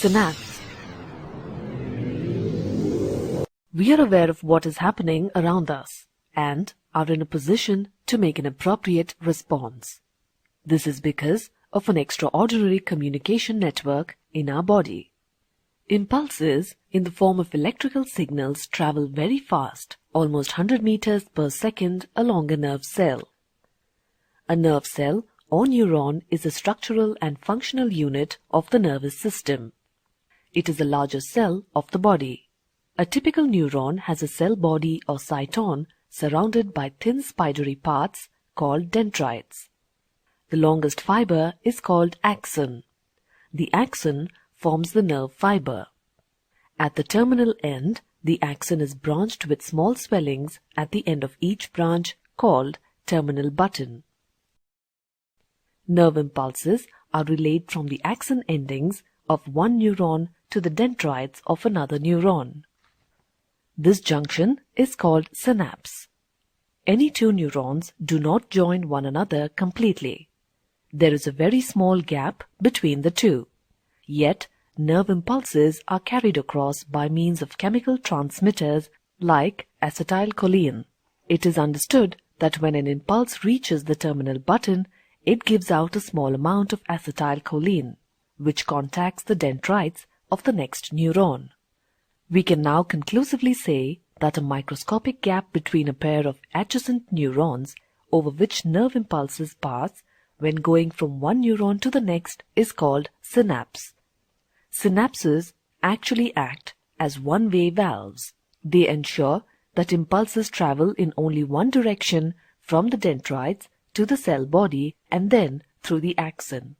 Synapse. We are aware of what is happening around us and are in a position to make an appropriate response. This is because of an extraordinary communication network in our body. Impulses in the form of electrical signals travel very fast, almost 100 meters per second along a nerve cell. A nerve cell or neuron is a structural and functional unit of the nervous system. It is the largest cell of the body. A typical neuron has a cell body or cyton surrounded by thin spidery parts called dendrites. The longest fiber is called axon. The axon forms the nerve fiber. At the terminal end, the axon is branched with small swellings at the end of each branch called terminal button. Nerve impulses are relayed from the axon endings of one neuron to the dendrites of another neuron. This junction is called synapse. Any two neurons do not join one another completely. There is a very small gap between the two. Yet, nerve impulses are carried across by means of chemical transmitters like acetylcholine. It is understood that when an impulse reaches the terminal button, it gives out a small amount of acetylcholine, which contacts the dendrites of the next neuron. We can now conclusively say that a microscopic gap between a pair of adjacent neurons over which nerve impulses pass when going from one neuron to the next is called synapse. Synapses actually act as one-way valves. They ensure that impulses travel in only one direction from the dendrites to the cell body and then through the axon.